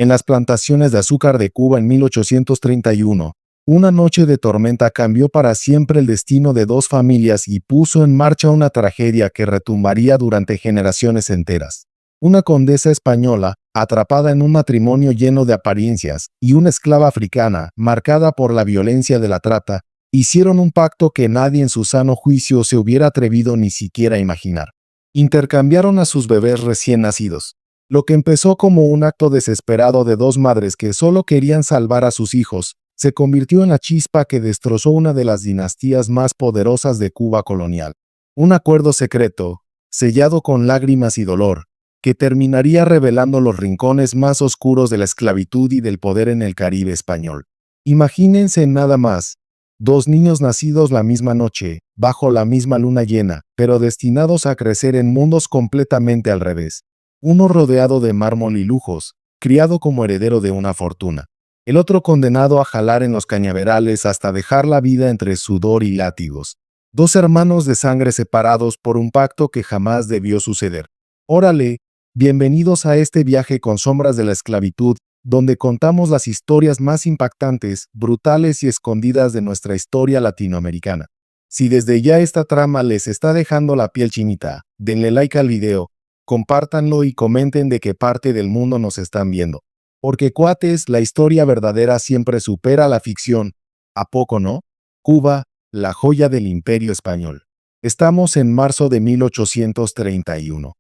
en las plantaciones de azúcar de Cuba en 1831. Una noche de tormenta cambió para siempre el destino de dos familias y puso en marcha una tragedia que retumbaría durante generaciones enteras. Una condesa española, atrapada en un matrimonio lleno de apariencias, y una esclava africana, marcada por la violencia de la trata, hicieron un pacto que nadie en su sano juicio se hubiera atrevido ni siquiera a imaginar. Intercambiaron a sus bebés recién nacidos. Lo que empezó como un acto desesperado de dos madres que solo querían salvar a sus hijos, se convirtió en la chispa que destrozó una de las dinastías más poderosas de Cuba colonial. Un acuerdo secreto, sellado con lágrimas y dolor, que terminaría revelando los rincones más oscuros de la esclavitud y del poder en el Caribe español. Imagínense nada más, dos niños nacidos la misma noche, bajo la misma luna llena, pero destinados a crecer en mundos completamente al revés. Uno rodeado de mármol y lujos, criado como heredero de una fortuna. El otro condenado a jalar en los cañaverales hasta dejar la vida entre sudor y látigos. Dos hermanos de sangre separados por un pacto que jamás debió suceder. Órale, bienvenidos a este viaje con sombras de la esclavitud, donde contamos las historias más impactantes, brutales y escondidas de nuestra historia latinoamericana. Si desde ya esta trama les está dejando la piel chinita, denle like al video, compártanlo y comenten de qué parte del mundo nos están viendo. Porque cuates, la historia verdadera siempre supera la ficción. ¿A poco no? Cuba, la joya del Imperio Español. Estamos en marzo de 1831.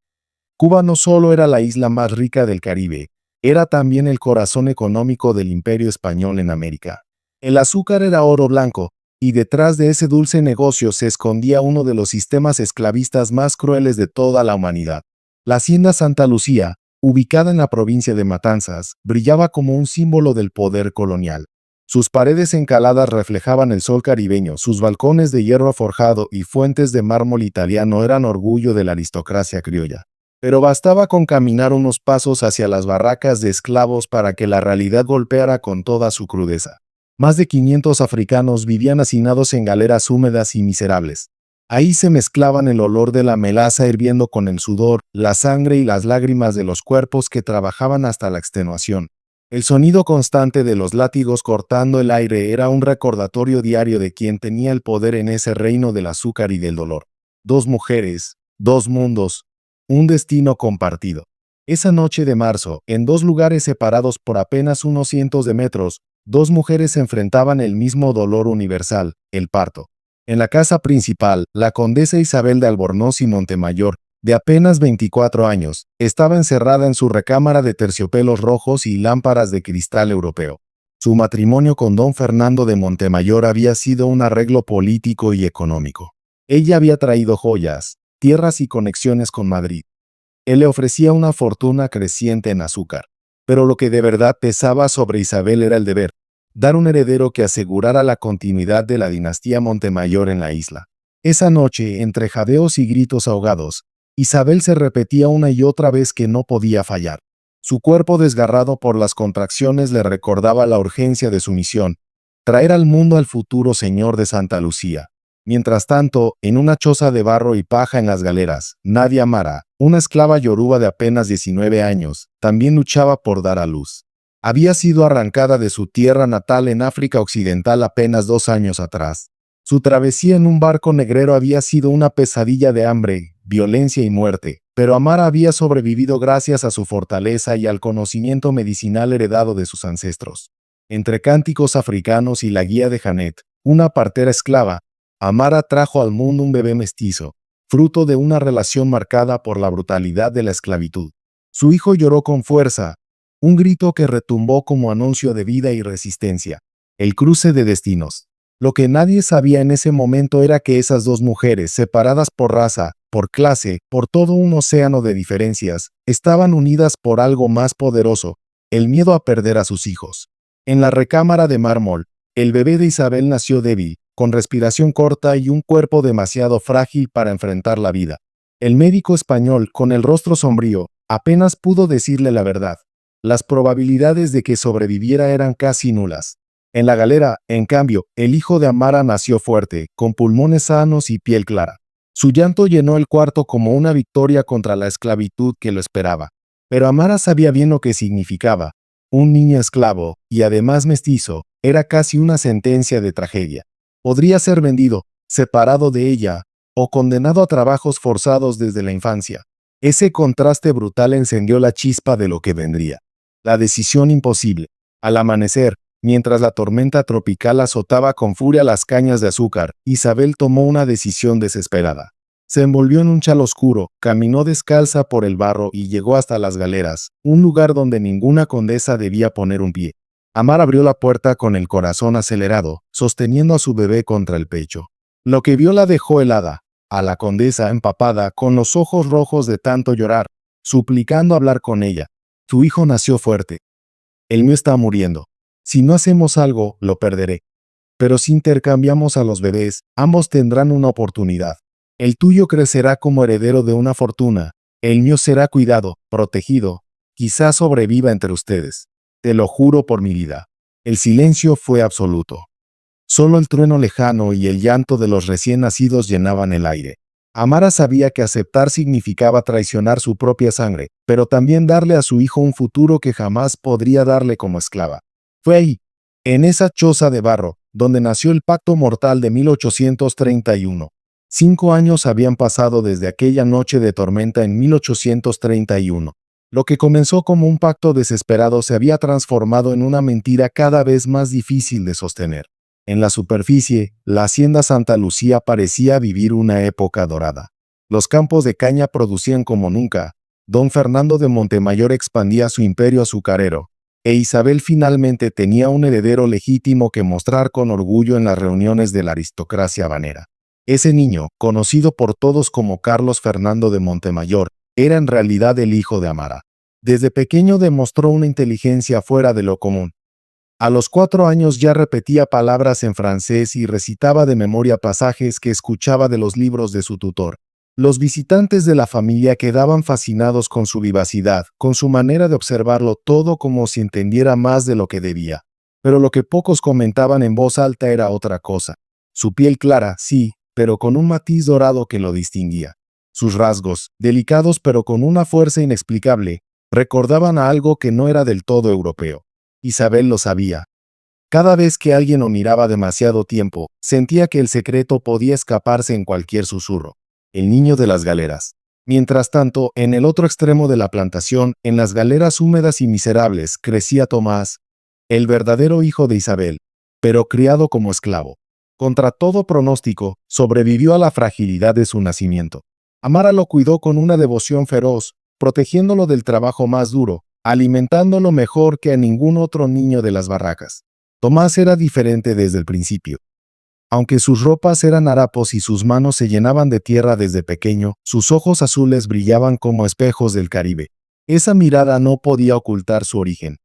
Cuba no solo era la isla más rica del Caribe, era también el corazón económico del Imperio Español en América. El azúcar era oro blanco, y detrás de ese dulce negocio se escondía uno de los sistemas esclavistas más crueles de toda la humanidad. La hacienda Santa Lucía, ubicada en la provincia de Matanzas, brillaba como un símbolo del poder colonial. Sus paredes encaladas reflejaban el sol caribeño, sus balcones de hierro forjado y fuentes de mármol italiano eran orgullo de la aristocracia criolla. Pero bastaba con caminar unos pasos hacia las barracas de esclavos para que la realidad golpeara con toda su crudeza. Más de 500 africanos vivían hacinados en galeras húmedas y miserables. Ahí se mezclaban el olor de la melaza hirviendo con el sudor, la sangre y las lágrimas de los cuerpos que trabajaban hasta la extenuación. El sonido constante de los látigos cortando el aire era un recordatorio diario de quien tenía el poder en ese reino del azúcar y del dolor. Dos mujeres, dos mundos, un destino compartido. Esa noche de marzo, en dos lugares separados por apenas unos cientos de metros, dos mujeres enfrentaban el mismo dolor universal, el parto. En la casa principal, la condesa Isabel de Albornoz y Montemayor, de apenas 24 años, estaba encerrada en su recámara de terciopelos rojos y lámparas de cristal europeo. Su matrimonio con don Fernando de Montemayor había sido un arreglo político y económico. Ella había traído joyas, tierras y conexiones con Madrid. Él le ofrecía una fortuna creciente en azúcar. Pero lo que de verdad pesaba sobre Isabel era el deber, dar un heredero que asegurara la continuidad de la dinastía Montemayor en la isla. Esa noche, entre jadeos y gritos ahogados, Isabel se repetía una y otra vez que no podía fallar. Su cuerpo desgarrado por las contracciones le recordaba la urgencia de su misión, traer al mundo al futuro señor de Santa Lucía. Mientras tanto, en una choza de barro y paja en las galeras, Nadia Mara, una esclava yoruba de apenas 19 años, también luchaba por dar a luz. Había sido arrancada de su tierra natal en África Occidental apenas 2 años atrás. Su travesía en un barco negrero había sido una pesadilla de hambre, violencia y muerte, pero Amara había sobrevivido gracias a su fortaleza y al conocimiento medicinal heredado de sus ancestros. Entre cánticos africanos y la guía de Janet, una partera esclava, Amara trajo al mundo un bebé mestizo, fruto de una relación marcada por la brutalidad de la esclavitud. Su hijo lloró con fuerza, un grito que retumbó como anuncio de vida y resistencia. El cruce de destinos. Lo que nadie sabía en ese momento era que esas dos mujeres, separadas por raza, por clase, por todo un océano de diferencias, estaban unidas por algo más poderoso, el miedo a perder a sus hijos. En la recámara de mármol, el bebé de Isabel nació débil, con respiración corta y un cuerpo demasiado frágil para enfrentar la vida. El médico español, con el rostro sombrío, apenas pudo decirle la verdad. Las probabilidades de que sobreviviera eran casi nulas. En la galera, en cambio, el hijo de Amara nació fuerte, con pulmones sanos y piel clara. Su llanto llenó el cuarto como una victoria contra la esclavitud que lo esperaba. Pero Amara sabía bien lo que significaba. un niño esclavo, y además mestizo, era casi una sentencia de tragedia. Podría ser vendido, separado de ella, o condenado a trabajos forzados desde la infancia. Ese contraste brutal encendió la chispa de lo que vendría. La decisión imposible. Al amanecer, mientras la tormenta tropical azotaba con furia las cañas de azúcar, Isabel tomó una decisión desesperada. Se envolvió en un chal oscuro, caminó descalza por el barro y llegó hasta las galeras, un lugar donde ninguna condesa debía poner un pie. Amar abrió la puerta con el corazón acelerado, sosteniendo a su bebé contra el pecho. Lo que vio la dejó helada, a la condesa empapada, con los ojos rojos de tanto llorar, suplicando hablar con ella. Tu hijo nació fuerte. El mío está muriendo. Si no hacemos algo, lo perderé. Pero si intercambiamos a los bebés, ambos tendrán una oportunidad. El tuyo crecerá como heredero de una fortuna. El mío será cuidado, protegido. Quizás sobreviva entre ustedes. Te lo juro por mi vida. El silencio fue absoluto. Solo el trueno lejano y el llanto de los recién nacidos llenaban el aire. Amara sabía que aceptar significaba traicionar su propia sangre, pero también darle a su hijo un futuro que jamás podría darle como esclava. Fue ahí, en esa choza de barro, donde nació el pacto mortal de 1831. 5 años habían pasado desde aquella noche de tormenta en 1831. Lo que comenzó como un pacto desesperado se había transformado en una mentira cada vez más difícil de sostener. En la superficie, la hacienda Santa Lucía parecía vivir una época dorada. Los campos de caña producían como nunca, don Fernando de Montemayor expandía su imperio azucarero, e Isabel finalmente tenía un heredero legítimo que mostrar con orgullo en las reuniones de la aristocracia habanera. Ese niño, conocido por todos como Carlos Fernando de Montemayor, era en realidad el hijo de Amara. Desde pequeño demostró una inteligencia fuera de lo común. A los 4 años ya repetía palabras en francés y recitaba de memoria pasajes que escuchaba de los libros de su tutor. Los visitantes de la familia quedaban fascinados con su vivacidad, con su manera de observarlo todo como si entendiera más de lo que debía. Pero lo que pocos comentaban en voz alta era otra cosa. Su piel clara, sí, pero con un matiz dorado que lo distinguía. Sus rasgos, delicados pero con una fuerza inexplicable, recordaban a algo que no era del todo europeo. Isabel lo sabía. Cada vez que alguien lo miraba demasiado tiempo, sentía que el secreto podía escaparse en cualquier susurro. El niño de las galeras. Mientras tanto, en el otro extremo de la plantación, en las galeras húmedas y miserables, crecía Tomás, el verdadero hijo de Isabel, pero criado como esclavo. Contra todo pronóstico, sobrevivió a la fragilidad de su nacimiento. Amara lo cuidó con una devoción feroz, protegiéndolo del trabajo más duro, alimentándolo mejor que a ningún otro niño de las barracas. Tomás era diferente desde el principio. Aunque sus ropas eran harapos y sus manos se llenaban de tierra desde pequeño, sus ojos azules brillaban como espejos del Caribe. Esa mirada no podía ocultar su origen.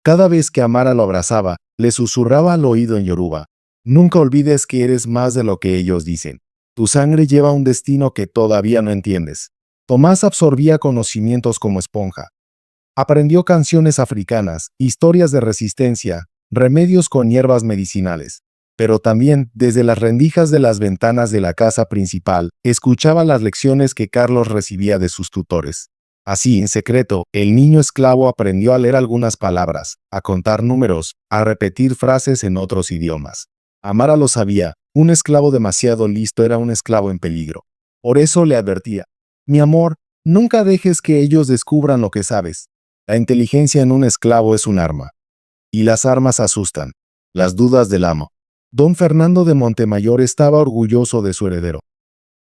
Cada vez que Amara lo abrazaba, le susurraba al oído en yoruba: nunca olvides que eres más de lo que ellos dicen. Tu sangre lleva un destino que todavía no entiendes. Tomás absorbía conocimientos como esponja. Aprendió canciones africanas, historias de resistencia, remedios con hierbas medicinales. Pero también, desde las rendijas de las ventanas de la casa principal, escuchaba las lecciones que Carlos recibía de sus tutores. Así, en secreto, el niño esclavo aprendió a leer algunas palabras, a contar números, a repetir frases en otros idiomas. Amara lo sabía, un esclavo demasiado listo era un esclavo en peligro. Por eso le advertía: mi amor, nunca dejes que ellos descubran lo que sabes. La inteligencia en un esclavo es un arma. Y las armas asustan. Las dudas del amo. Don Fernando de Montemayor estaba orgulloso de su heredero.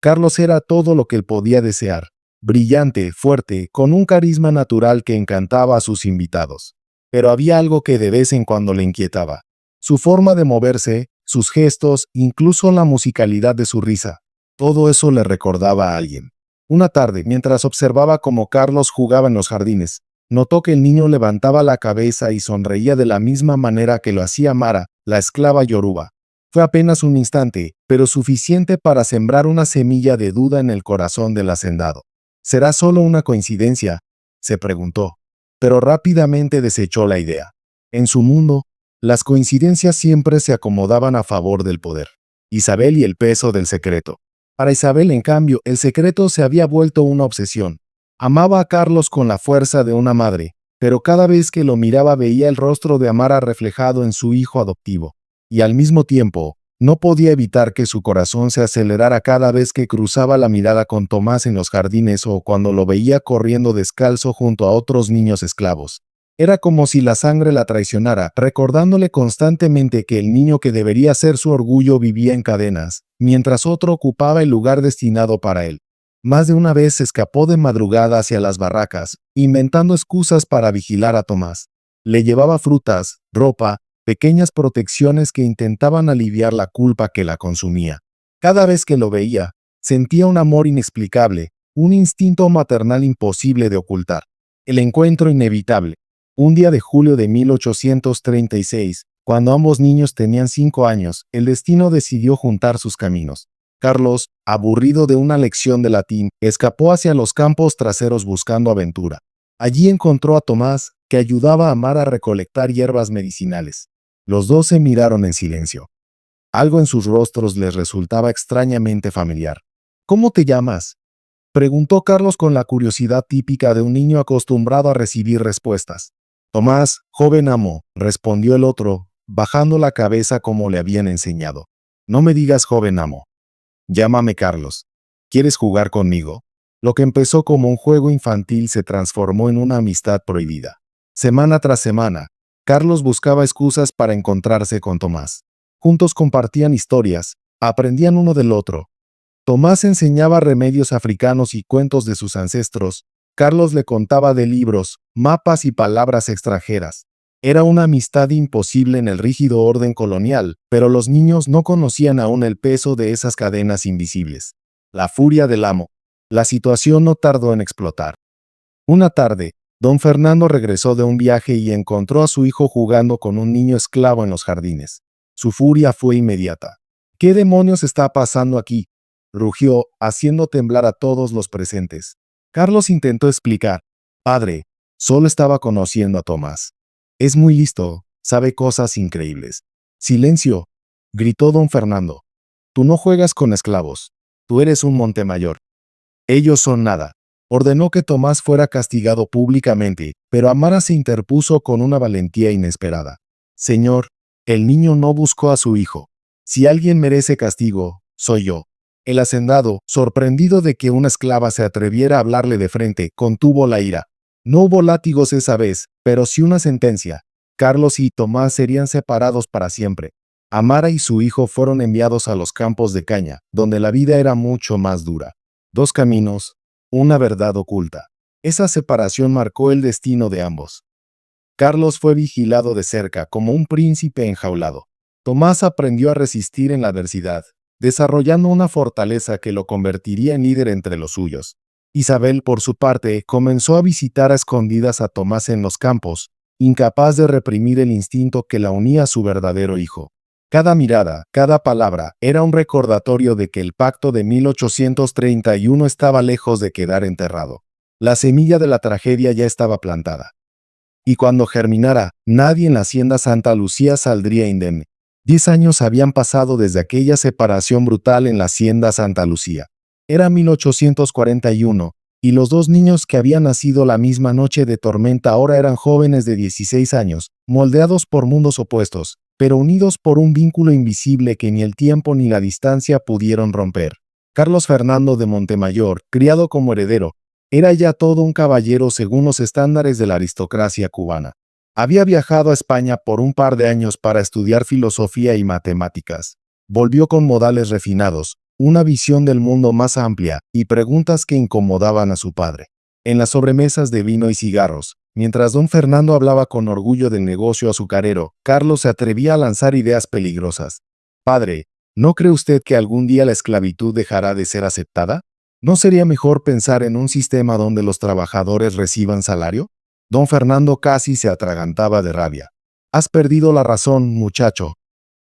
Carlos era todo lo que él podía desear. Brillante, fuerte, con un carisma natural que encantaba a sus invitados. Pero había algo que de vez en cuando le inquietaba. Su forma de moverse, sus gestos, incluso la musicalidad de su risa. Todo eso le recordaba a alguien. Una tarde, mientras observaba cómo Carlos jugaba en los jardines, notó que el niño levantaba la cabeza y sonreía de la misma manera que lo hacía Mara, la esclava yoruba. Fue apenas un instante, pero suficiente para sembrar una semilla de duda en el corazón del hacendado. ¿Será solo una coincidencia?, se preguntó, pero rápidamente desechó la idea. En su mundo, las coincidencias siempre se acomodaban a favor del poder. Isabel y el peso del secreto. Para Isabel, en cambio, el secreto se había vuelto una obsesión. Amaba a Carlos con la fuerza de una madre, pero cada vez que lo miraba veía el rostro de Amara reflejado en su hijo adoptivo, y al mismo tiempo, no podía evitar que su corazón se acelerara cada vez que cruzaba la mirada con Tomás en los jardines o cuando lo veía corriendo descalzo junto a otros niños esclavos. Era como si la sangre la traicionara, recordándole constantemente que el niño que debería ser su orgullo vivía en cadenas, mientras otro ocupaba el lugar destinado para él. Más de una vez se escapó de madrugada hacia las barracas, inventando excusas para vigilar a Tomás. Le llevaba frutas, ropa, pequeñas protecciones que intentaban aliviar la culpa que la consumía. Cada vez que lo veía, sentía un amor inexplicable, un instinto maternal imposible de ocultar. El encuentro inevitable. Un día de julio de 1836, cuando ambos niños tenían 5 años, el destino decidió juntar sus caminos. Carlos, aburrido de una lección de latín, escapó hacia los campos traseros buscando aventura. Allí encontró a Tomás, que ayudaba a Amara a recolectar hierbas medicinales. Los dos se miraron en silencio. Algo en sus rostros les resultaba extrañamente familiar. ¿Cómo te llamas?, preguntó Carlos con la curiosidad típica de un niño acostumbrado a recibir respuestas. Tomás, joven amo, respondió el otro, bajando la cabeza como le habían enseñado. No me digas joven amo. Llámame Carlos. ¿Quieres jugar conmigo? Lo que empezó como un juego infantil se transformó en una amistad prohibida. Semana tras semana, Carlos buscaba excusas para encontrarse con Tomás. Juntos compartían historias, aprendían uno del otro. Tomás enseñaba remedios africanos y cuentos de sus ancestros. Carlos le contaba de libros, mapas y palabras extranjeras. Era una amistad imposible en el rígido orden colonial, pero los niños no conocían aún el peso de esas cadenas invisibles. La furia del amo. La situación no tardó en explotar. Una tarde, don Fernando regresó de un viaje y encontró a su hijo jugando con un niño esclavo en los jardines. Su furia fue inmediata. ¿Qué demonios está pasando aquí?, rugió, haciendo temblar a todos los presentes. Carlos intentó explicar. Padre, solo estaba conociendo a Tomás. Es muy listo, sabe cosas increíbles. Silencio, gritó don Fernando. Tú no juegas con esclavos. Tú eres un Montemayor. Ellos son nada. Ordenó que Tomás fuera castigado públicamente, pero Amara se interpuso con una valentía inesperada. Señor, el niño no buscó a su hijo. Si alguien merece castigo, soy yo. El hacendado, sorprendido de que una esclava se atreviera a hablarle de frente, contuvo la ira. No hubo látigos esa vez, pero sí una sentencia. Carlos y Tomás serían separados para siempre. Amara y su hijo fueron enviados a los campos de caña, donde la vida era mucho más dura. 2 caminos, una verdad oculta. Esa separación marcó el destino de ambos. Carlos fue vigilado de cerca como un príncipe enjaulado. Tomás aprendió a resistir en la adversidad, desarrollando una fortaleza que lo convertiría en líder entre los suyos. Isabel, por su parte, comenzó a visitar a escondidas a Tomás en los campos, incapaz de reprimir el instinto que la unía a su verdadero hijo. Cada mirada, cada palabra, era un recordatorio de que el pacto de 1831 estaba lejos de quedar enterrado. La semilla de la tragedia ya estaba plantada. Y cuando germinara, nadie en la hacienda Santa Lucía saldría indemne. 10 años habían pasado desde aquella separación brutal en la hacienda Santa Lucía. Era 1841, y los 2 niños que habían nacido la misma noche de tormenta ahora eran jóvenes de 16 años, moldeados por mundos opuestos, pero unidos por un vínculo invisible que ni el tiempo ni la distancia pudieron romper. Carlos Fernando de Montemayor, criado como heredero, era ya todo un caballero según los estándares de la aristocracia cubana. Había viajado a España por un par de años para estudiar filosofía y matemáticas. Volvió con modales refinados, una visión del mundo más amplia y preguntas que incomodaban a su padre. En las sobremesas de vino y cigarros, mientras don Fernando hablaba con orgullo del negocio azucarero, Carlos se atrevía a lanzar ideas peligrosas. Padre, ¿no cree usted que algún día la esclavitud dejará de ser aceptada? ¿No sería mejor pensar en un sistema donde los trabajadores reciban salario? Don Fernando casi se atragantaba de rabia. Has perdido la razón, muchacho.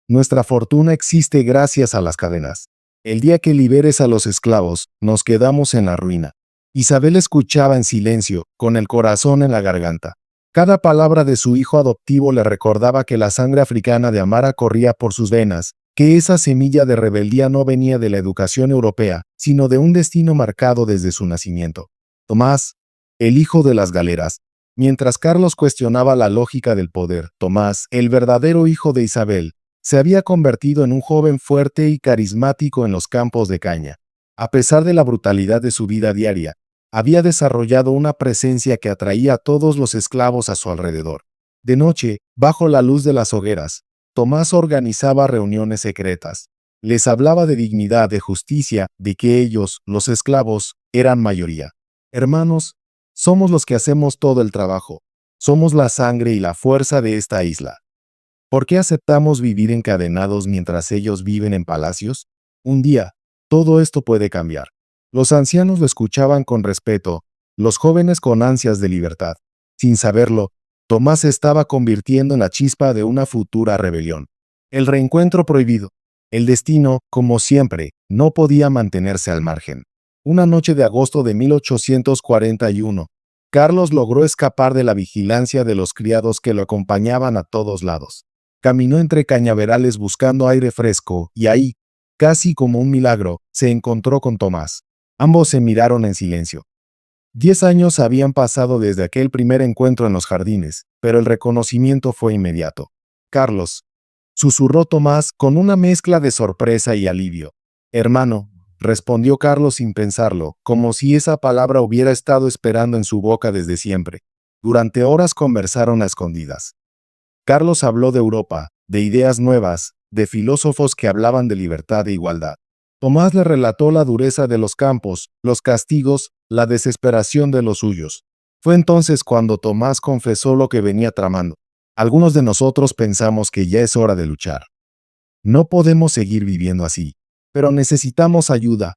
Nuestra fortuna existe gracias a las cadenas. El día que liberes a los esclavos, nos quedamos en la ruina. Isabel escuchaba en silencio, con el corazón en la garganta. Cada palabra de su hijo adoptivo le recordaba que la sangre africana de Amara corría por sus venas, que esa semilla de rebeldía no venía de la educación europea, sino de un destino marcado desde su nacimiento. Tomás, el hijo de las galeras, Mientras Carlos cuestionaba la lógica del poder, Tomás, el verdadero hijo de Isabel, se había convertido en un joven fuerte y carismático en los campos de caña. A pesar de la brutalidad de su vida diaria, había desarrollado una presencia que atraía a todos los esclavos a su alrededor. De noche, bajo la luz de las hogueras, Tomás organizaba reuniones secretas. Les hablaba de dignidad, de justicia, de que ellos, los esclavos, eran mayoría. Hermanos, somos los que hacemos todo el trabajo. Somos la sangre y la fuerza de esta isla. ¿Por qué aceptamos vivir encadenados mientras ellos viven en palacios? Un día, todo esto puede cambiar. Los ancianos lo escuchaban con respeto, los jóvenes con ansias de libertad. Sin saberlo, Tomás se estaba convirtiendo en la chispa de una futura rebelión. El reencuentro prohibido. El destino, como siempre, no podía mantenerse al margen. Una noche de agosto de 1841, Carlos logró escapar de la vigilancia de los criados que lo acompañaban a todos lados. Caminó entre cañaverales buscando aire fresco y ahí, casi como un milagro, se encontró con Tomás. Ambos se miraron en silencio. 10 años habían pasado desde aquel primer encuentro en los jardines, pero el reconocimiento fue inmediato. Carlos, susurró Tomás con una mezcla de sorpresa y alivio. Hermano, respondió Carlos sin pensarlo, como si esa palabra hubiera estado esperando en su boca desde siempre. Durante horas conversaron a escondidas. Carlos habló de Europa, de ideas nuevas, de filósofos que hablaban de libertad e igualdad. Tomás le relató la dureza de los campos, los castigos, la desesperación de los suyos. Fue entonces cuando Tomás confesó lo que venía tramando. Algunos de nosotros pensamos que ya es hora de luchar. No podemos seguir viviendo así, pero necesitamos ayuda.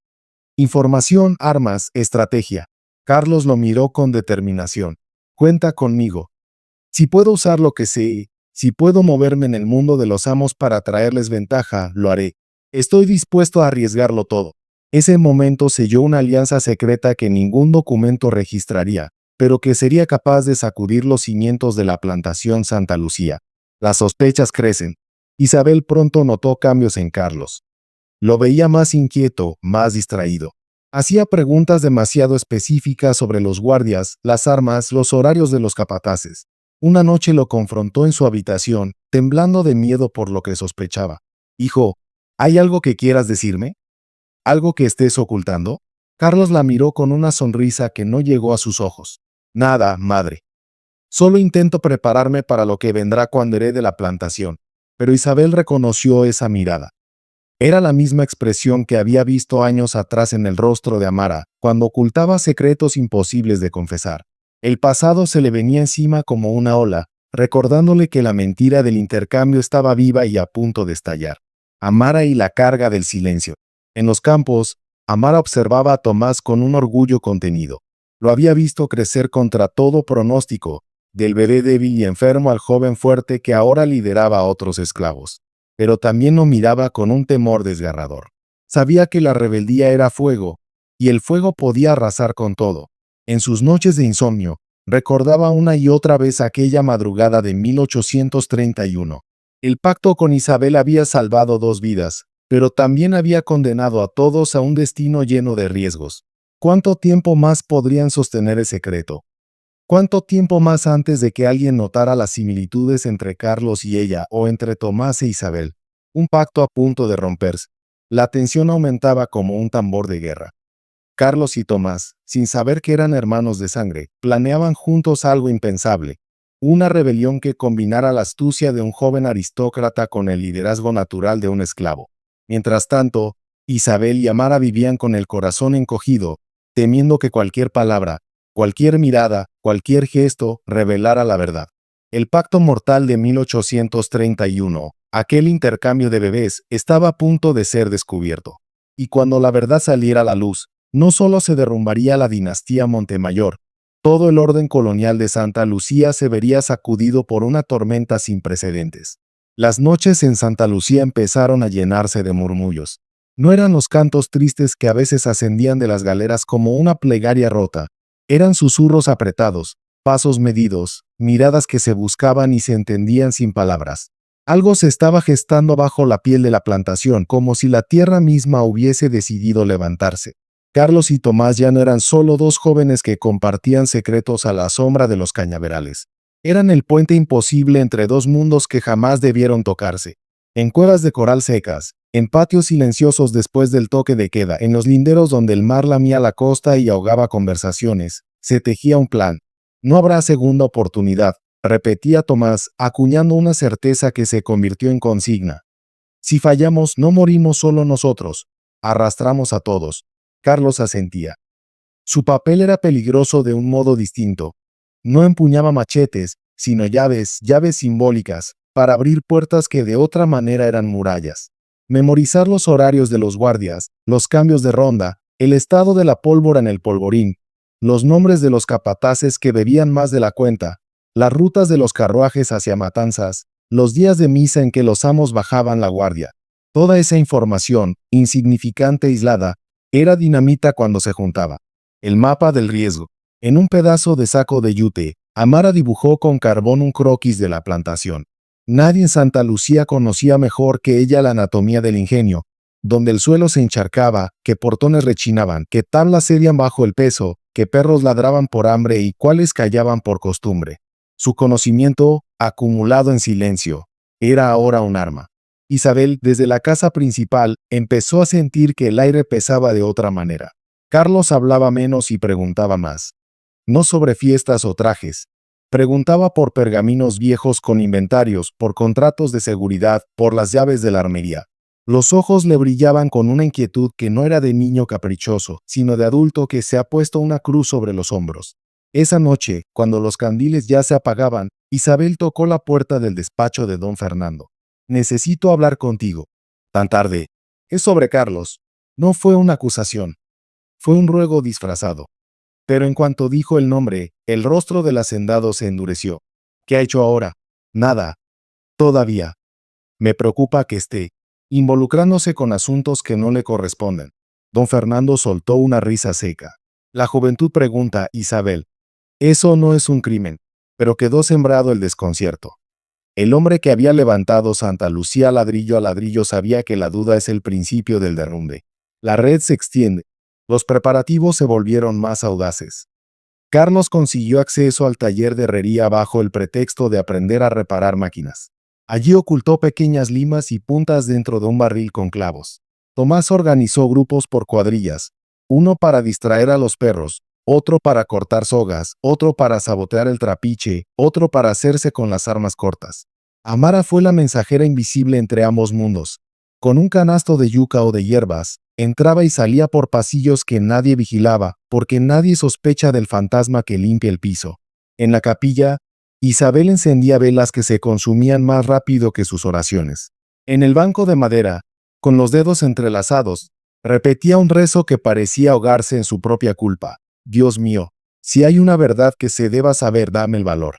Información, armas, estrategia. Carlos lo miró con determinación. Cuenta conmigo. Si puedo usar lo que sé, si puedo moverme en el mundo de los amos para traerles ventaja, lo haré. Estoy dispuesto a arriesgarlo todo. Ese momento selló una alianza secreta que ningún documento registraría, pero que sería capaz de sacudir los cimientos de la plantación Santa Lucía. Las sospechas crecen. Isabel pronto notó cambios en Carlos. Lo veía más inquieto, más distraído. Hacía preguntas demasiado específicas sobre los guardias, las armas, los horarios de los capataces. Una noche lo confrontó en su habitación, temblando de miedo por lo que sospechaba. Hijo, ¿hay algo que quieras decirme? ¿Algo que estés ocultando? Carlos la miró con una sonrisa que no llegó a sus ojos. Nada, madre. Solo intento prepararme para lo que vendrá cuando herede la plantación. Pero Isabel reconoció esa mirada. Era la misma expresión que había visto años atrás en el rostro de Amara, cuando ocultaba secretos imposibles de confesar. El pasado se le venía encima como una ola, recordándole que la mentira del intercambio estaba viva y a punto de estallar. Amara y la carga del silencio. En los campos, Amara observaba a Tomás con un orgullo contenido. Lo había visto crecer contra todo pronóstico, del bebé débil y enfermo al joven fuerte que ahora lideraba a otros esclavos. Pero también lo miraba con un temor desgarrador. Sabía que la rebeldía era fuego, y el fuego podía arrasar con todo. En sus noches de insomnio, recordaba una y otra vez aquella madrugada de 1831. El pacto con Isabel había salvado 2 vidas, pero también había condenado a todos a un destino lleno de riesgos. ¿Cuánto tiempo más podrían sostener el secreto? ¿Cuánto tiempo más antes de que alguien notara las similitudes entre Carlos y ella o entre Tomás e Isabel? Un pacto a punto de romperse. La tensión aumentaba como un tambor de guerra. Carlos y Tomás, sin saber que eran hermanos de sangre, planeaban juntos algo impensable. Una rebelión que combinara la astucia de un joven aristócrata con el liderazgo natural de un esclavo. Mientras tanto, Isabel y Amara vivían con el corazón encogido, temiendo que cualquier palabra, cualquier mirada, cualquier gesto revelara la verdad. El pacto mortal de 1831, aquel intercambio de bebés, estaba a punto de ser descubierto. Y cuando la verdad saliera a la luz, no solo se derrumbaría la dinastía Montemayor, todo el orden colonial de Santa Lucía se vería sacudido por una tormenta sin precedentes. Las noches en Santa Lucía empezaron a llenarse de murmullos. No eran los cantos tristes que a veces ascendían de las galeras como una plegaria rota. Eran susurros apretados, pasos medidos, miradas que se buscaban y se entendían sin palabras. Algo se estaba gestando bajo la piel de la plantación, como si la tierra misma hubiese decidido levantarse. Carlos y Tomás ya no eran solo dos jóvenes que compartían secretos a la sombra de los cañaverales. Eran el puente imposible entre dos mundos que jamás debieron tocarse. En cuevas de coral secas, en patios silenciosos después del toque de queda, en los linderos donde el mar lamía la costa y ahogaba conversaciones, se tejía un plan. No habrá segunda oportunidad, repetía Tomás, acuñando una certeza que se convirtió en consigna. Si fallamos, no morimos solo nosotros, arrastramos a todos. Carlos asentía. Su papel era peligroso de un modo distinto. No empuñaba machetes, sino llaves simbólicas, para abrir puertas que de otra manera eran murallas. Memorizar los horarios de los guardias, los cambios de ronda, el estado de la pólvora en el polvorín, los nombres de los capataces que bebían más de la cuenta, las rutas de los carruajes hacia Matanzas, los días de misa en que los amos bajaban la guardia. Toda esa información, insignificante e aislada, era dinamita cuando se juntaba. El mapa del riesgo. En un pedazo de saco de yute, Amara dibujó con carbón un croquis de la plantación. Nadie en Santa Lucía conocía mejor que ella la anatomía del ingenio, donde el suelo se encharcaba, que portones rechinaban, que tablas cedían bajo el peso, que perros ladraban por hambre y cuáles callaban por costumbre. Su conocimiento, acumulado en silencio, era ahora un arma. Isabel, desde la casa principal, empezó a sentir que el aire pesaba de otra manera. Carlos hablaba menos y preguntaba más. No sobre fiestas o trajes. Preguntaba por pergaminos viejos con inventarios, por contratos de seguridad, por las llaves de la armería. Los ojos le brillaban con una inquietud que no era de niño caprichoso, sino de adulto que se ha puesto una cruz sobre los hombros. Esa noche, cuando los candiles ya se apagaban, Isabel tocó la puerta del despacho de don Fernando. Necesito hablar contigo. Tan tarde. Es sobre Carlos. No fue una acusación. Fue un ruego disfrazado. Pero en cuanto dijo el nombre, el rostro del hacendado se endureció. ¿Qué ha hecho ahora? Nada. Todavía. Me preocupa que esté involucrándose con asuntos que no le corresponden. Don Fernando soltó una risa seca. La juventud pregunta, Isabel. Eso no es un crimen. Pero quedó sembrado el desconcierto. El hombre que había levantado Santa Lucía ladrillo a ladrillo sabía que la duda es el principio del derrumbe. La red se extiende. Los preparativos se volvieron más audaces. Carlos consiguió acceso al taller de herrería bajo el pretexto de aprender a reparar máquinas. Allí ocultó pequeñas limas y puntas dentro de un barril con clavos. Tomás organizó grupos por cuadrillas, uno para distraer a los perros, otro para cortar sogas, otro para sabotear el trapiche, otro para hacerse con las armas cortas. Amara fue la mensajera invisible entre ambos mundos. Con un canasto de yuca o de hierbas, entraba y salía por pasillos que nadie vigilaba, porque nadie sospecha del fantasma que limpia el piso. En la capilla, Isabel encendía velas que se consumían más rápido que sus oraciones. En el banco de madera, con los dedos entrelazados, repetía un rezo que parecía ahogarse en su propia culpa. Dios mío, si hay una verdad que se deba saber, dame el valor.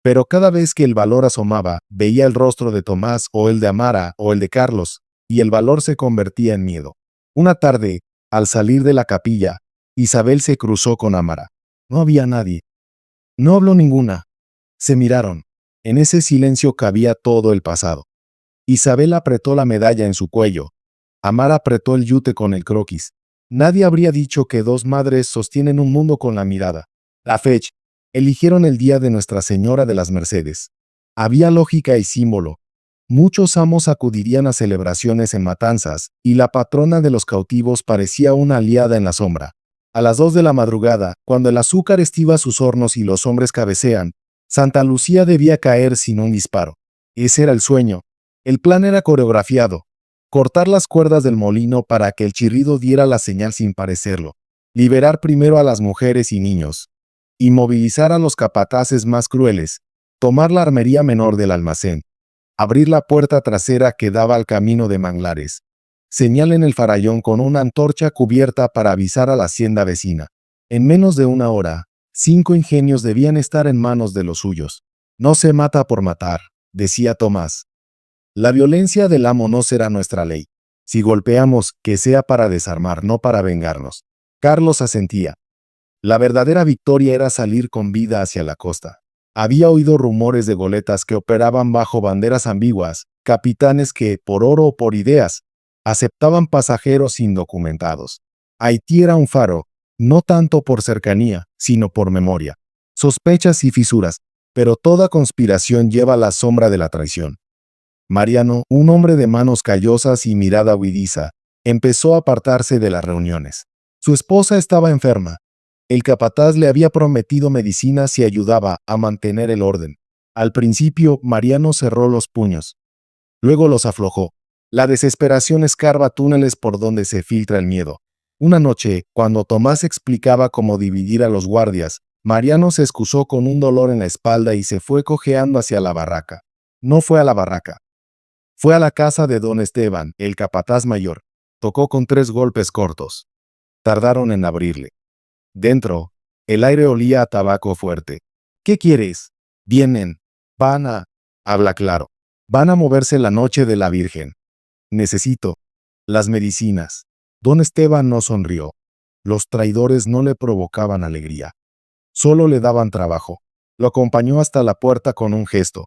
Pero cada vez que el valor asomaba, veía el rostro de Tomás o el de Amara o el de Carlos, y el valor se convertía en miedo. Una tarde, al salir de la capilla, Isabel se cruzó con Amara. No había nadie. No habló ninguna. Se miraron. En ese silencio cabía todo el pasado. Isabel apretó la medalla en su cuello. Amara apretó el yute con el croquis. Nadie habría dicho que dos madres sostienen un mundo con la mirada. La fecha. Eligieron el día de Nuestra Señora de las Mercedes. Había lógica y símbolo. Muchos amos acudirían a celebraciones en Matanzas, y la patrona de los cautivos parecía una aliada en la sombra. A las 2 de la madrugada, cuando el azúcar estiva sus hornos y los hombres cabecean, Santa Lucía debía caer sin un disparo. Ese era el sueño. El plan era coreografiado. Cortar las cuerdas del molino para que el chirrido diera la señal sin parecerlo. Liberar primero a las mujeres y niños. Inmovilizar a los capataces más crueles. Tomar la armería menor del almacén. Abrir la puerta trasera que daba al camino de manglares. Señalen el farallón con una antorcha cubierta para avisar a la hacienda vecina. En menos de una hora, 5 ingenios debían estar en manos de los suyos. No se mata por matar, decía Tomás. La violencia del amo no será nuestra ley. Si golpeamos, que sea para desarmar, no para vengarnos. Carlos asentía. La verdadera victoria era salir con vida hacia la costa. Había oído rumores de goletas que operaban bajo banderas ambiguas, capitanes que, por oro o por ideas, aceptaban pasajeros indocumentados. Haití era un faro, no tanto por cercanía, sino por memoria. Sospechas y fisuras, pero toda conspiración lleva la sombra de la traición. Mariano, un hombre de manos callosas y mirada huidiza, empezó a apartarse de las reuniones. Su esposa estaba enferma. El capataz le había prometido medicinas y ayudaba a mantener el orden. Al principio, Mariano cerró los puños. Luego los aflojó. La desesperación escarba túneles por donde se filtra el miedo. Una noche, cuando Tomás explicaba cómo dividir a los guardias, Mariano se excusó con un dolor en la espalda y se fue cojeando hacia la barraca. No fue a la barraca. Fue a la casa de don Esteban, el capataz mayor. Tocó con 3 golpes cortos. Tardaron en abrirle. Dentro, el aire olía a tabaco fuerte. ¿Qué quieres? Vienen. Van a... Habla claro. Van a moverse la noche de la Virgen. Necesito. Las medicinas. Don Esteban no sonrió. Los traidores no le provocaban alegría. Solo le daban trabajo. Lo acompañó hasta la puerta con un gesto.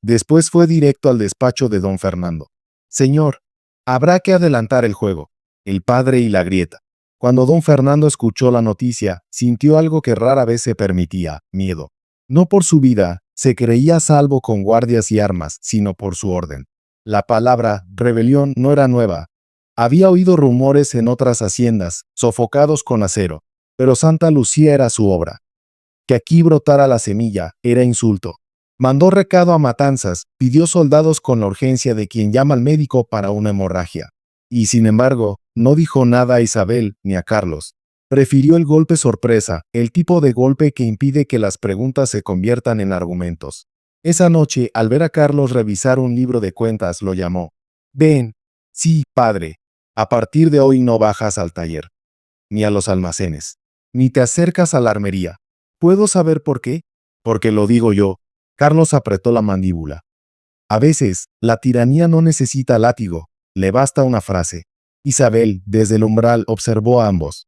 Después fue directo al despacho de don Fernando. Señor, habrá que adelantar el juego. El padre y la grieta. Cuando don Fernando escuchó la noticia, sintió algo que rara vez se permitía, miedo. No por su vida, se creía a salvo con guardias y armas, sino por su orden. La palabra rebelión no era nueva. Había oído rumores en otras haciendas, sofocados con acero, pero Santa Lucía era su obra. Que aquí brotara la semilla era insulto. Mandó recado a Matanzas, pidió soldados con la urgencia de quien llama al médico para una hemorragia. Y sin embargo, no dijo nada a Isabel ni a Carlos. Prefirió el golpe sorpresa, el tipo de golpe que impide que las preguntas se conviertan en argumentos. Esa noche, al ver a Carlos revisar un libro de cuentas, lo llamó. Ven. Sí, padre. A partir de hoy no bajas al taller, ni a los almacenes, ni te acercas a la armería. ¿Puedo saber por qué? Porque lo digo yo. Carlos apretó la mandíbula. A veces, la tiranía no necesita látigo, le basta una frase. Isabel, desde el umbral, observó a ambos.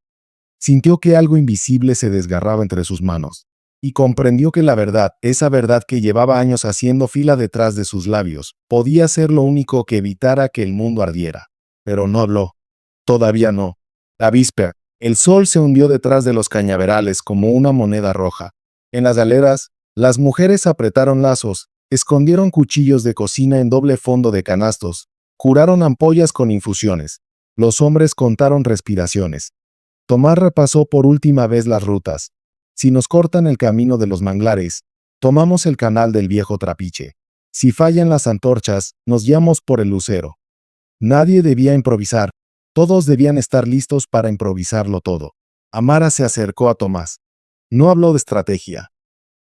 Sintió que algo invisible se desgarraba entre sus manos, y comprendió que la verdad, esa verdad que llevaba años haciendo fila detrás de sus labios, podía ser lo único que evitara que el mundo ardiera. Pero no habló. Todavía no. La víspera, el sol se hundió detrás de los cañaverales como una moneda roja. En las galeras, las mujeres apretaron lazos, escondieron cuchillos de cocina en doble fondo de canastos, curaron ampollas con infusiones. Los hombres contaron respiraciones. Tomás repasó por última vez las rutas. Si nos cortan el camino de los manglares, tomamos el canal del viejo Trapiche. Si fallan las antorchas, nos guiamos por el Lucero. Nadie debía improvisar. Todos debían estar listos para improvisarlo todo. Amara se acercó a Tomás. No habló de estrategia.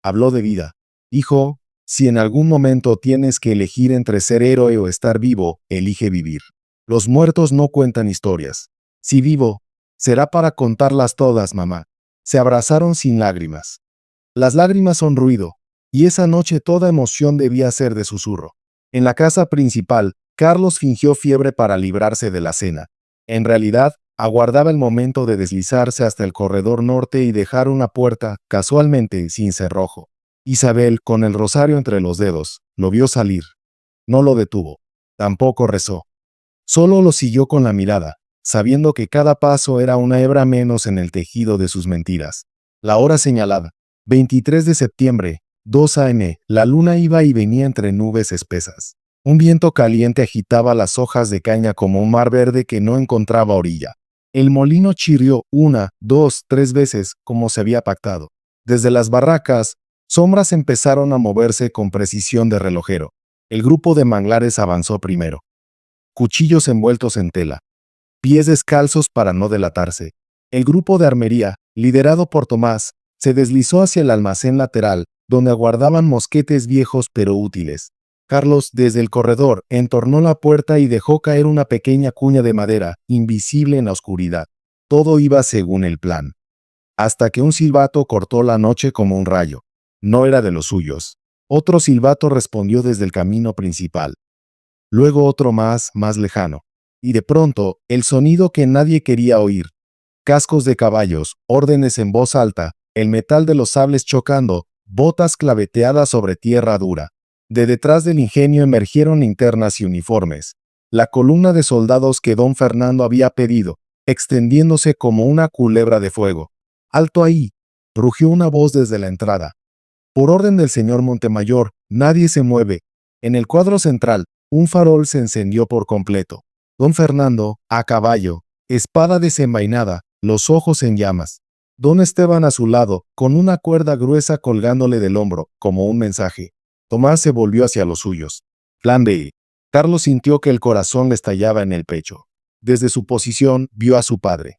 Habló de vida. Hijo, si en algún momento tienes que elegir entre ser héroe o estar vivo, elige vivir. Los muertos no cuentan historias. Si vivo, será para contarlas todas, mamá. Se abrazaron sin lágrimas. Las lágrimas son ruido, y esa noche toda emoción debía ser de susurro. En la casa principal, Carlos fingió fiebre para librarse de la cena. En realidad, aguardaba el momento de deslizarse hasta el corredor norte y dejar una puerta, casualmente, sin cerrojo. Isabel, con el rosario entre los dedos, lo vio salir. No lo detuvo. Tampoco rezó. Solo lo siguió con la mirada, sabiendo que cada paso era una hebra menos en el tejido de sus mentiras. La hora señalada, 23 de septiembre, 2 a.m., la luna iba y venía entre nubes espesas. Un viento caliente agitaba las hojas de caña como un mar verde que no encontraba orilla. El molino chirrió 1, 2, 3 veces, como se había pactado. Desde las barracas, sombras empezaron a moverse con precisión de relojero. El grupo de manglares avanzó primero. Cuchillos envueltos en tela. Pies descalzos para no delatarse. El grupo de armería, liderado por Tomás, se deslizó hacia el almacén lateral, donde aguardaban mosquetes viejos pero útiles. Carlos, desde el corredor, entornó la puerta y dejó caer una pequeña cuña de madera, invisible en la oscuridad. Todo iba según el plan. Hasta que un silbato cortó la noche como un rayo. No era de los suyos. Otro silbato respondió desde el camino principal. Luego otro más lejano. Y de pronto, el sonido que nadie quería oír. Cascos de caballos, órdenes en voz alta, el metal de los sables chocando, botas claveteadas sobre tierra dura. De detrás del ingenio emergieron linternas y uniformes. La columna de soldados que don Fernando había pedido, extendiéndose como una culebra de fuego. ¡Alto ahí!, rugió una voz desde la entrada. Por orden del señor Montemayor, nadie se mueve. En el cuadro central, un farol se encendió por completo. Don Fernando, a caballo, espada desenvainada, los ojos en llamas. Don Esteban a su lado, con una cuerda gruesa colgándole del hombro, como un mensaje. Tomás se volvió hacia los suyos. Plan B. Carlos sintió que el corazón le estallaba en el pecho. Desde su posición, vio a su padre.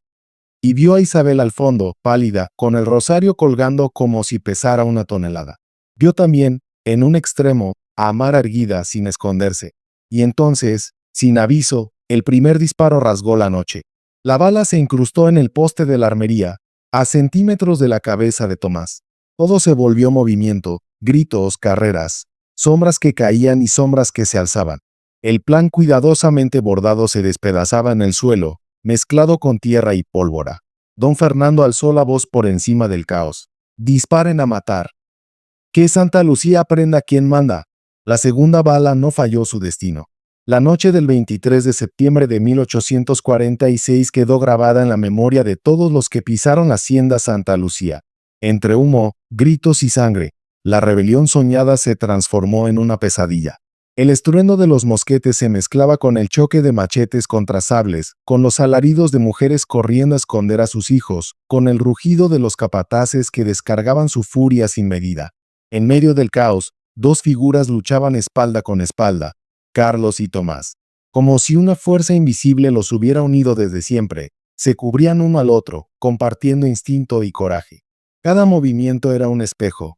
Y vio a Isabel al fondo, pálida, con el rosario colgando como si pesara una tonelada. Vio también, en un extremo, a Amara erguida sin esconderse. Y entonces, sin aviso, el primer disparo rasgó la noche. La bala se incrustó en el poste de la armería, a centímetros de la cabeza de Tomás. Todo se volvió movimiento, gritos, carreras, sombras que caían y sombras que se alzaban. El plan cuidadosamente bordado se despedazaba en el suelo, mezclado con tierra y pólvora. Don Fernando alzó la voz por encima del caos. Disparen a matar. Que Santa Lucía aprenda quién manda. La segunda bala no falló su destino. La noche del 23 de septiembre de 1846 quedó grabada en la memoria de todos los que pisaron la hacienda Santa Lucía. Entre humo, gritos y sangre, la rebelión soñada se transformó en una pesadilla. El estruendo de los mosquetes se mezclaba con el choque de machetes contra sables, con los alaridos de mujeres corriendo a esconder a sus hijos, con el rugido de los capataces que descargaban su furia sin medida. En medio del caos, dos figuras luchaban espalda con espalda, Carlos y Tomás. Como si una fuerza invisible los hubiera unido desde siempre, se cubrían uno al otro, compartiendo instinto y coraje. Cada movimiento era un espejo,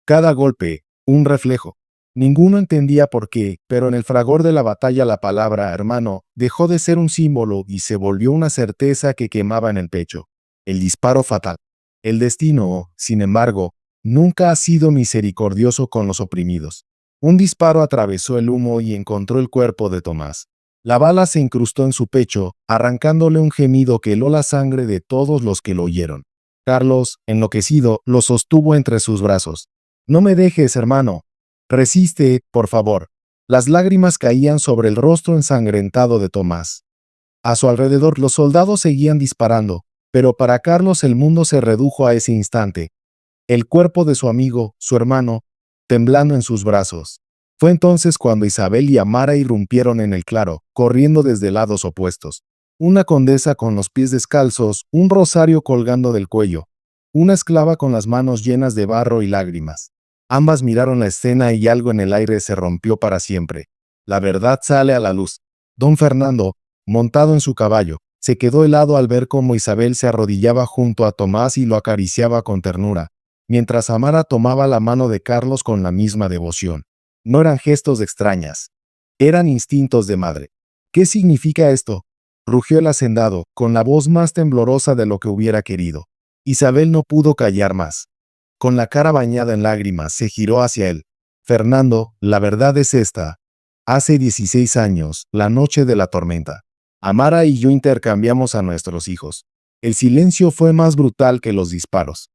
cada golpe, un reflejo. Ninguno entendía por qué, pero en el fragor de la batalla la palabra hermano dejó de ser un símbolo y se volvió una certeza que quemaba en el pecho. El disparo fatal. El destino, sin embargo, nunca ha sido misericordioso con los oprimidos. Un disparo atravesó el humo y encontró el cuerpo de Tomás. La bala se incrustó en su pecho, arrancándole un gemido que heló la sangre de todos los que lo oyeron. Carlos, enloquecido, lo sostuvo entre sus brazos. No me dejes, hermano. Resiste, por favor. Las lágrimas caían sobre el rostro ensangrentado de Tomás. A su alrededor los soldados seguían disparando, pero para Carlos el mundo se redujo a ese instante. El cuerpo de su amigo, su hermano, temblando en sus brazos. Fue entonces cuando Isabel y Amara irrumpieron en el claro, corriendo desde lados opuestos. Una condesa con los pies descalzos, un rosario colgando del cuello, una esclava con las manos llenas de barro y lágrimas. Ambas miraron la escena y algo en el aire se rompió para siempre. La verdad sale a la luz. Don Fernando, montado en su caballo, se quedó helado al ver cómo Isabel se arrodillaba junto a Tomás y lo acariciaba con ternura, mientras Amara tomaba la mano de Carlos con la misma devoción. No eran gestos extrañas, eran instintos de madre. ¿Qué significa esto?, rugió el hacendado, con la voz más temblorosa de lo que hubiera querido. Isabel no pudo callar más. Con la cara bañada en lágrimas, se giró hacia él. Fernando, la verdad es esta. Hace 16 años, la noche de la tormenta, Amara y yo intercambiamos a nuestros hijos. El silencio fue más brutal que los disparos.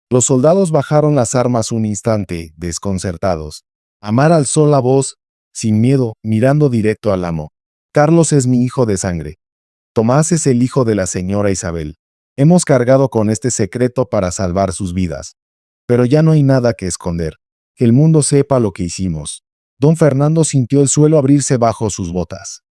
Los soldados bajaron las armas un instante, desconcertados. Amara alzó la voz, sin miedo, mirando directo al amo. Carlos es mi hijo de sangre. Tomás es el hijo de la señora Isabel. Hemos cargado con este secreto para salvar sus vidas. Pero ya no hay nada que esconder. Que el mundo sepa lo que hicimos. Don Fernando sintió el suelo abrirse bajo sus botas.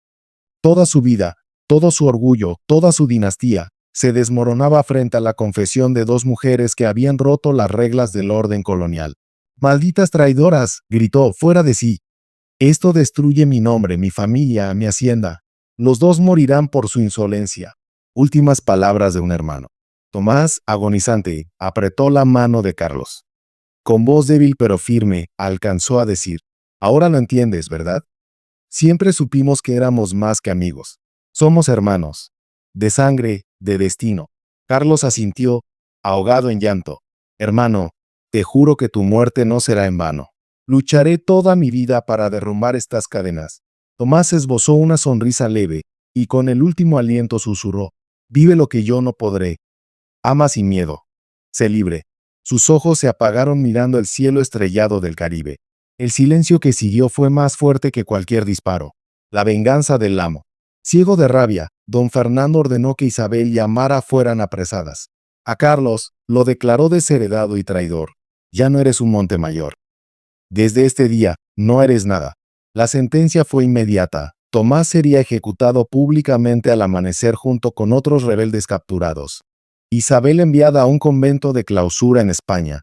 Toda su vida, todo su orgullo, toda su dinastía, se desmoronaba frente a la confesión de dos mujeres que habían roto las reglas del orden colonial. ¡Malditas traidoras!, gritó, fuera de sí. Esto destruye mi nombre, mi familia, mi hacienda. Los dos morirán por su insolencia. Últimas palabras de un hermano. Tomás, agonizante, apretó la mano de Carlos. Con voz débil pero firme, alcanzó a decir: ahora lo entiendes, ¿verdad? Siempre supimos que éramos más que amigos. Somos hermanos. De sangre, de destino. Carlos asintió, ahogado en llanto. Hermano, te juro que tu muerte no será en vano. Lucharé toda mi vida para derrumbar estas cadenas. Tomás esbozó una sonrisa leve, y con el último aliento susurró: vive lo que yo no podré. Ama sin miedo. Sé libre. Sus ojos se apagaron mirando el cielo estrellado del Caribe. El silencio que siguió fue más fuerte que cualquier disparo. La venganza del amo. Ciego de rabia, don Fernando ordenó que Isabel y Amara fueran apresadas. A Carlos lo declaró desheredado y traidor. Ya no eres un Montemayor. Desde este día, no eres nada. La sentencia fue inmediata. Tomás sería ejecutado públicamente al amanecer junto con otros rebeldes capturados. Isabel enviada a un convento de clausura en España.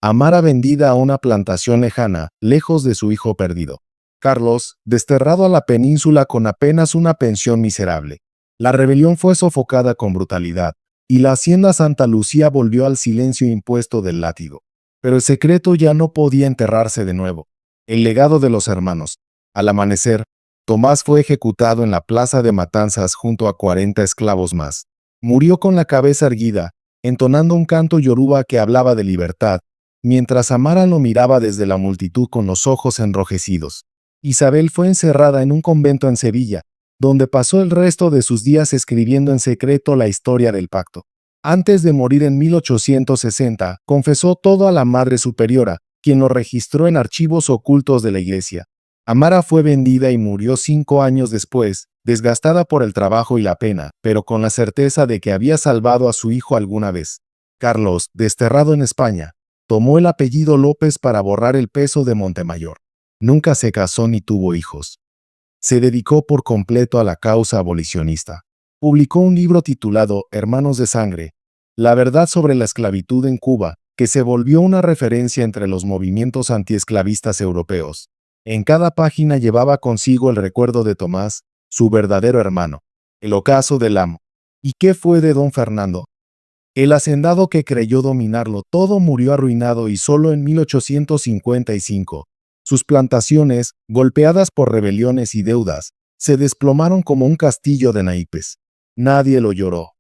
Amara vendida a una plantación lejana, lejos de su hijo perdido. Carlos, desterrado a la península con apenas una pensión miserable. La rebelión fue sofocada con brutalidad, y la hacienda Santa Lucía volvió al silencio impuesto del látigo. Pero el secreto ya no podía enterrarse de nuevo. El legado de los hermanos. Al amanecer, Tomás fue ejecutado en la plaza de Matanzas junto a 40 esclavos más. Murió con la cabeza erguida, entonando un canto yoruba que hablaba de libertad, mientras Amara lo miraba desde la multitud con los ojos enrojecidos. Isabel fue encerrada en un convento en Sevilla, donde pasó el resto de sus días escribiendo en secreto la historia del pacto. Antes de morir en 1860, confesó todo a la Madre Superiora, quien lo registró en archivos ocultos de la Iglesia. Amara fue vendida y murió 5 años después, desgastada por el trabajo y la pena, pero con la certeza de que había salvado a su hijo alguna vez. Carlos, desterrado en España, tomó el apellido López para borrar el peso de Montemayor. Nunca se casó ni tuvo hijos. Se dedicó por completo a la causa abolicionista. Publicó un libro titulado Hermanos de Sangre, la verdad sobre la esclavitud en Cuba, que se volvió una referencia entre los movimientos antiesclavistas europeos. En cada página llevaba consigo el recuerdo de Tomás, su verdadero hermano, el ocaso del amo. ¿Y qué fue de don Fernando? El hacendado que creyó dominarlo todo murió arruinado y solo en 1855. Sus plantaciones, golpeadas por rebeliones y deudas, se desplomaron como un castillo de naipes. Nadie lo lloró.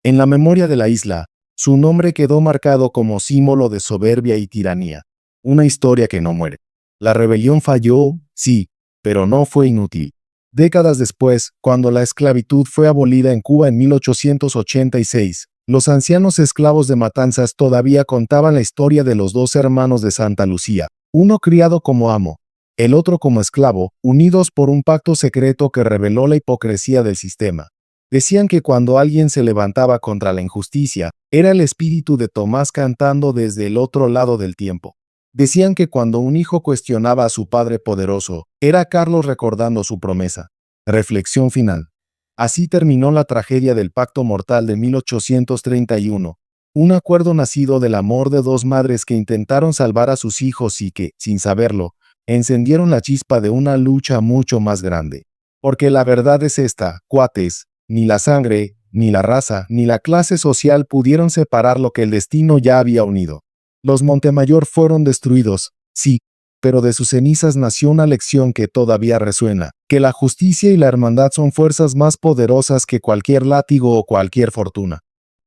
En la memoria de la isla, su nombre quedó marcado como símbolo de soberbia y tiranía. Una historia que no muere. La rebelión falló, sí, pero no fue inútil. Décadas después, cuando la esclavitud fue abolida en Cuba en 1886, los ancianos esclavos de Matanzas todavía contaban la historia de los dos hermanos de Santa Lucía, uno criado como amo, el otro como esclavo, unidos por un pacto secreto que reveló la hipocresía del sistema. Decían que cuando alguien se levantaba contra la injusticia, era el espíritu de Tomás cantando desde el otro lado del tiempo. Decían que cuando un hijo cuestionaba a su padre poderoso, era Carlos recordando su promesa. Reflexión final. Así terminó la tragedia del Pacto Mortal de 1831, un acuerdo nacido del amor de dos madres que intentaron salvar a sus hijos y que, sin saberlo, encendieron la chispa de una lucha mucho más grande. Porque la verdad es esta, cuates, ni la sangre, ni la raza, ni la clase social pudieron separar lo que el destino ya había unido. Los Montemayor fueron destruidos, sí, pero de sus cenizas nació una lección que todavía resuena, que la justicia y la hermandad son fuerzas más poderosas que cualquier látigo o cualquier fortuna.